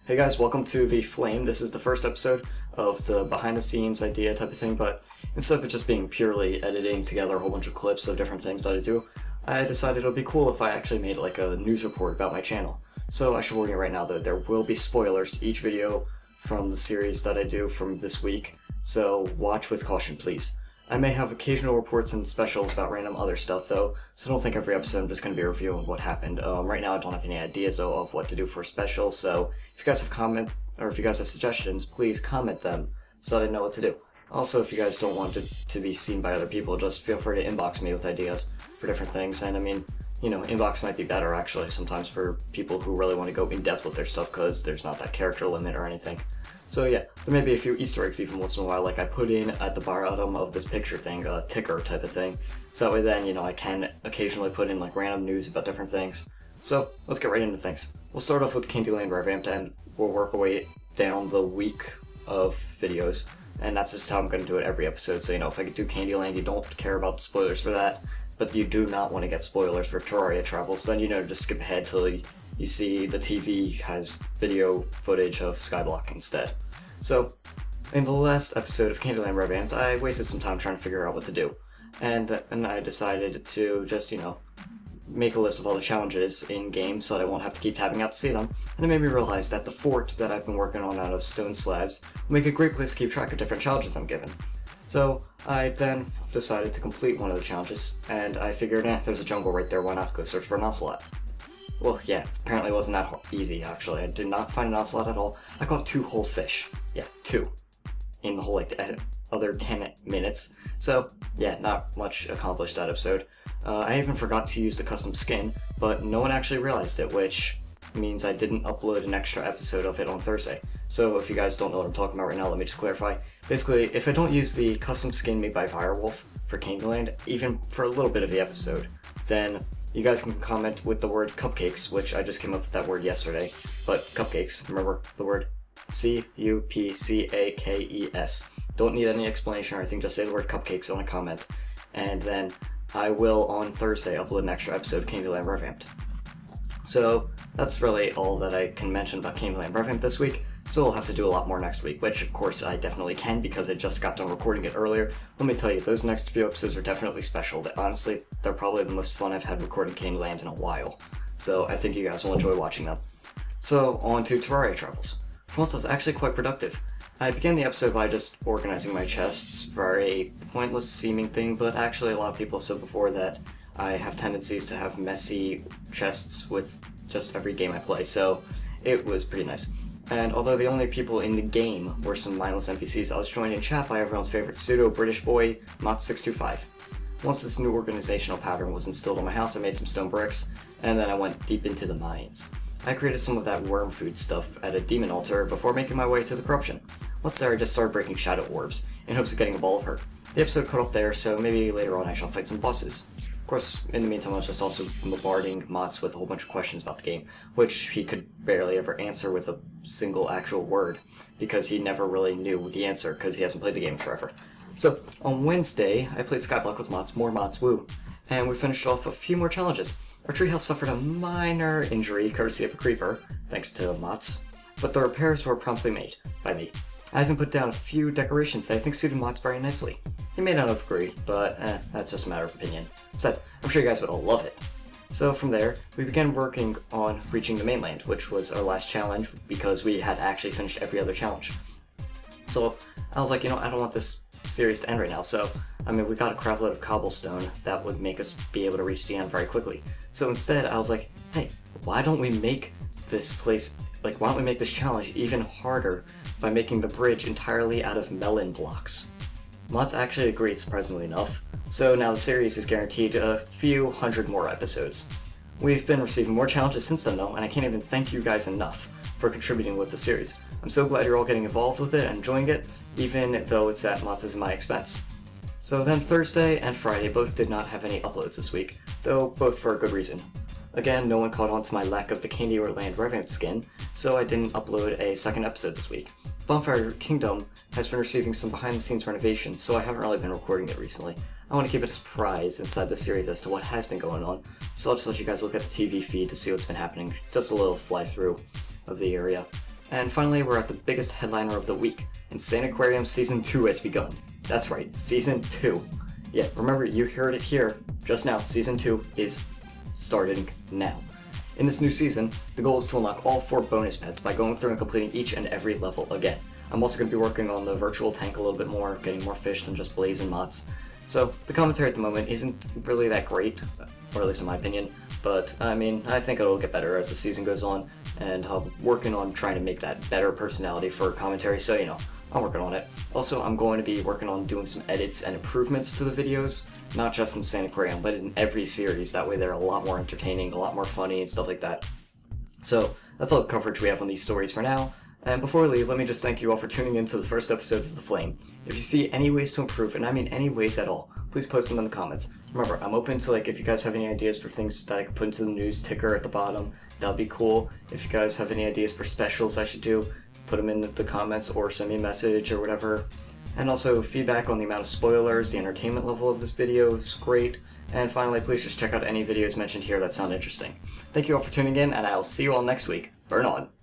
Hey guys, welcome to The Flame. This is the first episode of the behind the scenes idea type of thing, but instead of it just being purely editing together a whole bunch of clips of different things that I do, I decided it would be cool if I actually made like a news report about my channel. So I should warn you right now that there will be spoilers to each video from the series that I do from this week, so watch with caution please. I may have occasional reports and specials about random other stuff though, so don't think every episode I'm just going to be reviewing what happened. Right now I don't have any ideas though of what to do for a special, so if you guys have suggestions, please comment them so that I know what to do. Also, if you guys don't want it to be seen by other people, just feel free to inbox me with ideas for different things, and I mean, you know, inbox might be better actually sometimes for people who really want to go in depth with their stuff because there's not that character limit or anything. So yeah, there may be a few Easter eggs even once in a while, like I put in at the bottom of this picture thing, a ticker type of thing, so that way then, you know, I can occasionally put in like random news about different things. So, let's get right into things. We'll start off with Candyland Revamped and we'll work our way down the week of videos, and that's just how I'm going to do it every episode, so you know, if I do Candyland, you don't care about spoilers for that, but you do not want to get spoilers for Terraria Travels, then you know, just skip ahead till you see the TV has video footage of Skyblock instead. So, in the last episode of Candyland Revamped, I wasted some time trying to figure out what to do, and I decided to just, you know, make a list of all the challenges in game so that I won't have to keep tabbing out to see them, and it made me realize that the fort that I've been working on out of stone slabs will make a great place to keep track of different challenges I'm given. So I then decided to complete one of the challenges, and I figured, there's a jungle right there, why not go search for an ocelot? Well, yeah, apparently it wasn't that easy, actually. I did not find an ocelot at all. I caught 2 whole fish. Yeah, 2. In the whole, like, other 10 minutes. So, yeah, not much accomplished that episode. I even forgot to use the custom skin, but no one actually realized it, which means I didn't upload an extra episode of it on Thursday. So if you guys don't know what I'm talking about right now, let me just clarify. Basically, if I don't use the custom skin made by Firewolf for Candyland, even for a little bit of the episode, then you guys can comment with the word cupcakes, which I just came up with that word yesterday, but cupcakes, remember the word C-U-P-C-A-K-E-S. Don't need any explanation or anything, just say the word cupcakes on a comment, and then I will on Thursday upload an extra episode of Candyland Revamped. So that's really all that I can mention about Candyland Revamped this week, so we'll have to do a lot more next week, which of course I definitely can because I just got done recording it earlier. Let me tell you, those next few episodes are definitely special. Honestly, they're probably the most fun I've had recording Candyland in a while, so I think you guys will enjoy watching them. So on to Terraria Travels. For once I was actually quite productive. I began the episode by just organizing my chests for a pointless seeming thing, but actually a lot of people have said before that I have tendencies to have messy chests with just every game I play, so it was pretty nice. And although the only people in the game were some mindless NPCs, I was joined in chat by everyone's favorite pseudo-British boy, Mott625. Once this new organizational pattern was instilled in my house, I made some stone bricks, and then I went deep into the mines. I created some of that worm food stuff at a demon altar before making my way to the corruption. Once there, I just started breaking shadow orbs, in hopes of getting a ball of hurt. The episode cut off there, so maybe later on I shall fight some bosses. Of course, in the meantime, I was just also bombarding Mats with a whole bunch of questions about the game, which he could barely ever answer with a single actual word, because he never really knew the answer, because he hasn't played the game forever. So, on Wednesday, I played Skyblock with Mats, more Mats, woo, and we finished off a few more challenges. Our treehouse suffered a minor injury, courtesy of a creeper, thanks to Mats, but the repairs were promptly made, by me. I even put down a few decorations that I think suited Mats very nicely. He may not have agreed, but that's just a matter of opinion. Besides, I'm sure you guys would all love it. So from there, we began working on reaching the mainland, which was our last challenge because we had actually finished every other challenge. So I was like, you know, I don't want this series to end right now, so I mean, we got a crap load of cobblestone that would make us be able to reach the end very quickly. So instead, I was like, hey, why don't we make this challenge even harder by making the bridge entirely out of melon blocks? Mott's actually agreed, surprisingly enough, so now the series is guaranteed a few hundred more episodes. We've been receiving more challenges since then though, and I can't even thank you guys enough for contributing with the series. I'm so glad you're all getting involved with it and enjoying it, even though it's at Mott's and my expense. So then Thursday and Friday both did not have any uploads this week, though both for a good reason. Again, no one caught on to my lack of the Candyland Revamped skin, so I didn't upload a second episode this week. Bonfire Kingdom has been receiving some behind-the-scenes renovations, so I haven't really been recording it recently. I want to keep it a surprise inside the series as to what has been going on, so I'll just let you guys look at the TV feed to see what's been happening, just a little fly-through of the area. And finally, we're at the biggest headliner of the week. Insane Aquarium Season 2 has begun. That's right, Season 2. Yeah, remember, you heard it here just now. Season 2 is starting now. In this new season, the goal is to unlock all 4 bonus pets by going through and completing each and every level again. I'm also going to be working on the virtual tank a little bit more, getting more fish than just Blaze and Mots. So, the commentary at the moment isn't really that great, or at least in my opinion, but I mean, I think it'll get better as the season goes on, and I'm working on trying to make that better personality for commentary, so I'm working on it. Also, I'm going to be working on doing some edits and improvements to the videos, not just in Insane Aquarium, but in every series. That way they're a lot more entertaining, a lot more funny, and stuff like that. So, that's all the coverage we have on these stories for now. And before we leave, let me just thank you all for tuning in to the first episode of The Flame. If you see any ways to improve, and I mean any ways at all, please post them in the comments. Remember, I'm open to, if you guys have any ideas for things that I could put into the news ticker at the bottom, that'd be cool. If you guys have any ideas for specials I should do, put them in the comments or send me a message or whatever. And also, feedback on the amount of spoilers, the entertainment level of this video is great. And finally, please just check out any videos mentioned here that sound interesting. Thank you all for tuning in, and I'll see you all next week. Burn on!